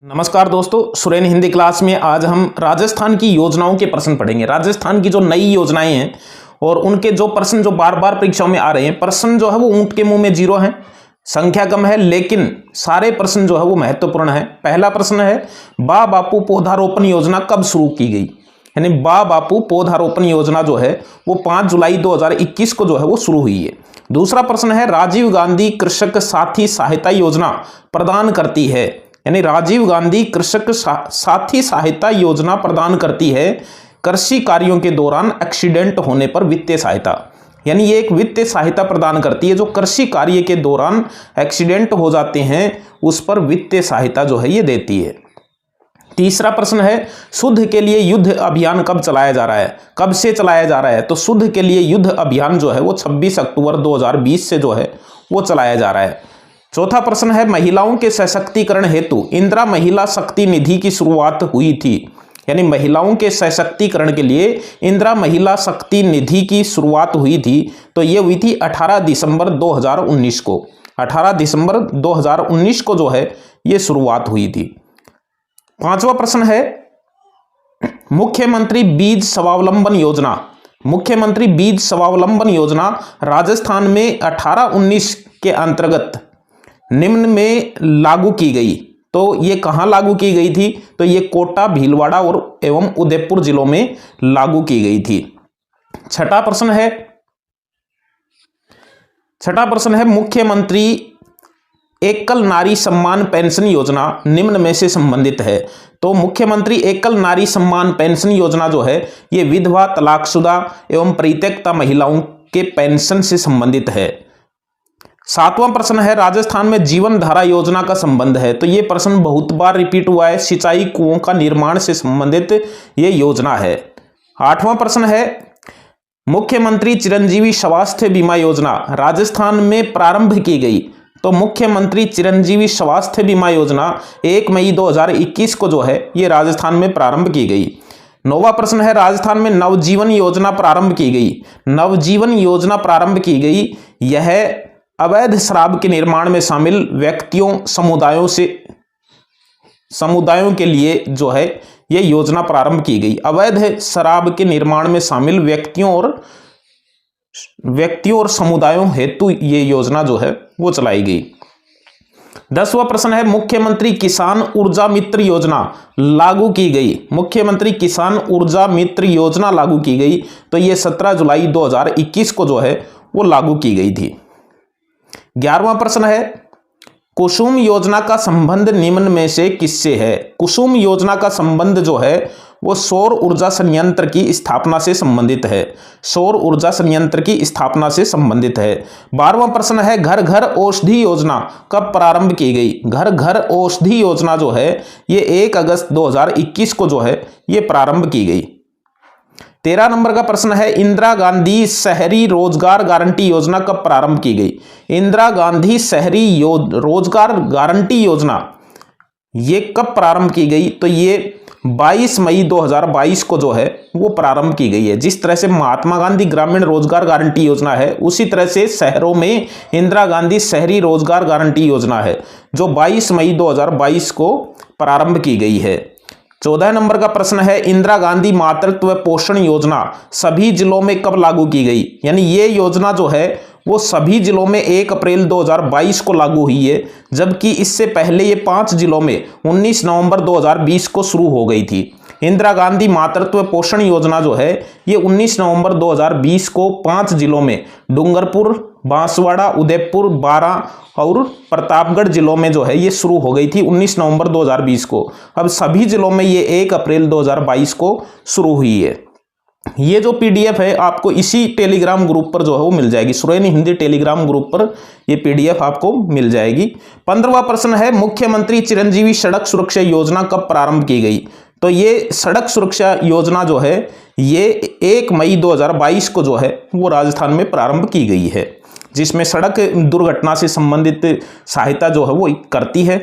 नमस्कार दोस्तों, सुरेन हिंदी क्लास में आज हम राजस्थान की योजनाओं के प्रश्न पढ़ेंगे। राजस्थान की जो नई योजनाएं हैं और उनके जो प्रश्न जो बार बार परीक्षाओं में आ रहे हैं, प्रश्न जो है वो ऊंट के मुंह में जीरो है, संख्या कम है, लेकिन सारे प्रश्न जो है वो महत्वपूर्ण है। पहला प्रश्न है, बा बापू पौधारोपण योजना कब शुरू की गई? यानी बा बापू पौधारोपण योजना जो है वो 5 जुलाई 2021 को जो है वो शुरू हुई है। दूसरा प्रश्न है, राजीव गांधी कृषक साथी सहायता योजना प्रदान करती है। यानी राजीव गांधी कृषक साथी सहायता योजना प्रदान करती है कृषि कार्यों के दौरान एक्सीडेंट होने पर वित्तीय सहायता। यानी ये एक वित्तीय सहायता प्रदान करती है जो कृषि कार्य के दौरान एक्सीडेंट हो जाते हैं उस पर वित्तीय सहायता जो है ये देती है। तीसरा प्रश्न है, शुद्ध के लिए युद्ध अभियान कब चलाया जा रहा है? कब से चलाया जा रहा है? तो शुद्ध के लिए युद्ध अभियान जो है वो 26 अक्टूबर 2020 से जो है वो चलाया जा रहा है। चौथा प्रश्न है, महिलाओं के सशक्तिकरण हेतु इंदिरा महिला शक्ति निधि की शुरुआत हुई थी। यानी महिलाओं के सशक्तिकरण के लिए इंदिरा महिला शक्ति निधि की शुरुआत हुई थी, तो ये हुई थी 18 दिसंबर 2019 को। 18 दिसंबर 2019 को जो है ये शुरुआत हुई थी। पांचवा प्रश्न है, मुख्यमंत्री बीज स्वावलंबन योजना। मुख्यमंत्री बीज स्वावलंबन योजना राजस्थान में 18-19 के अंतर्गत निम्न में लागू की गई। तो ये कहां लागू की गई थी? तो ये कोटा, भीलवाड़ा और एवं उदयपुर जिलों में लागू की गई थी। छठा प्रश्न है, मुख्यमंत्री एकल नारी सम्मान पेंशन योजना निम्न में से संबंधित है। तो मुख्यमंत्री एकल नारी सम्मान पेंशन योजना जो है ये विधवा, तलाकशुदा एवं परित्यक्ता महिलाओं के पेंशन से संबंधित है। सातवां प्रश्न है, राजस्थान में जीवन धारा योजना का संबंध है। तो ये प्रश्न बहुत बार रिपीट हुआ है, सिंचाई कुओं का निर्माण से संबंधित ये योजना है। आठवां प्रश्न है, मुख्यमंत्री चिरंजीवी स्वास्थ्य बीमा योजना राजस्थान में प्रारंभ की गई। तो मुख्यमंत्री चिरंजीवी स्वास्थ्य बीमा योजना 1 मई 2021 को जो है ये राजस्थान में प्रारंभ की गई। नौवां प्रश्न है, राजस्थान में नवजीवन योजना प्रारंभ की गई। नवजीवन योजना प्रारंभ की गई, यह अवैध शराब के निर्माण में शामिल व्यक्तियों, समुदायों के लिए जो है ये योजना प्रारंभ की गई। अवैध शराब के निर्माण में शामिल व्यक्तियों और समुदायों हेतु ये योजना जो है वो चलाई गई। 10वां प्रश्न है, मुख्यमंत्री किसान ऊर्जा मित्र योजना लागू की गई। मुख्यमंत्री किसान ऊर्जा मित्र योजना लागू की गई, तो ये 17 जुलाई 2021 को जो है वो लागू की गई थी। 11वां प्रश्न है, कुसुम योजना का संबंध निम्न में से किससे है? कुसुम योजना का संबंध जो है वो सौर ऊर्जा संयंत्र की स्थापना से संबंधित है। सौर ऊर्जा संयंत्र की स्थापना से संबंधित है। 12वां प्रश्न है, घर घर औषधि योजना कब प्रारंभ की गई? घर घर औषधि योजना जो है ये 1 अगस्त 2021 को जो है ये प्रारंभ की गई। 13 नंबर का प्रश्न है, इंदिरा गांधी शहरी रोजगार गारंटी योजना कब प्रारंभ की गई? इंदिरा गांधी शहरी रोजगार गारंटी योजना ये कब प्रारंभ की गई? तो ये 22 मई 2022 को जो है वो प्रारंभ की गई है। जिस तरह से महात्मा गांधी ग्रामीण रोजगार गारंटी योजना है, उसी तरह से शहरों में इंदिरा गांधी शहरी रोजगार गारंटी योजना है जो 22 मई 2022 को प्रारंभ की गई है। 14 नंबर का प्रश्न है, इंदिरा गांधी मातृत्व पोषण योजना सभी जिलों में कब लागू की गई? यानी ये योजना जो है वो सभी जिलों में 1 अप्रैल 2022 को लागू हुई है, जबकि इससे पहले ये 5 जिलों में 19 नवंबर 2020 को शुरू हो गई थी। इंदिरा गांधी मातृत्व पोषण योजना जो है ये 19 नवंबर 2020 को 5 जिलों में डूंगरपुर, बांसवाड़ा, उदयपुर, बारां और प्रतापगढ़ जिलों में जो है ये शुरू हो गई थी 19 नवंबर 2020 को। अब सभी जिलों में ये 1 अप्रैल 2022 को शुरू हुई है। ये जो पीडीएफ है आपको इसी टेलीग्राम ग्रुप पर जो है वो मिल जाएगी, सुरेन हिंदी टेलीग्राम ग्रुप पर ये पीडीएफ आपको मिल जाएगी। 15वां प्रश्न है, मुख्यमंत्री चिरंजीवी सड़क सुरक्षा योजना कब प्रारंभ की गई? तो ये सड़क सुरक्षा योजना जो है ये 1 मई 2022 को जो है वो राजस्थान में प्रारंभ की गई है, जिसमें सड़क दुर्घटना से संबंधित सहायता जो है वो करती है।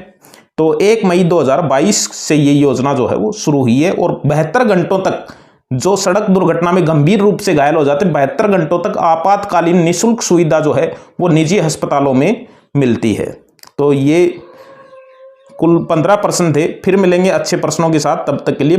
तो 1 मई 2022 से ये योजना जो है वो शुरू हुई है और 72 घंटों तक जो सड़क दुर्घटना में गंभीर रूप से घायल हो जाते 72 घंटों तक आपातकालीन निःशुल्क सुविधा जो है वो निजी अस्पतालों में मिलती है। तो ये कुल 15 प्रश्न थे। फिर मिलेंगे अच्छे प्रश्नों के साथ, तब तक के लिए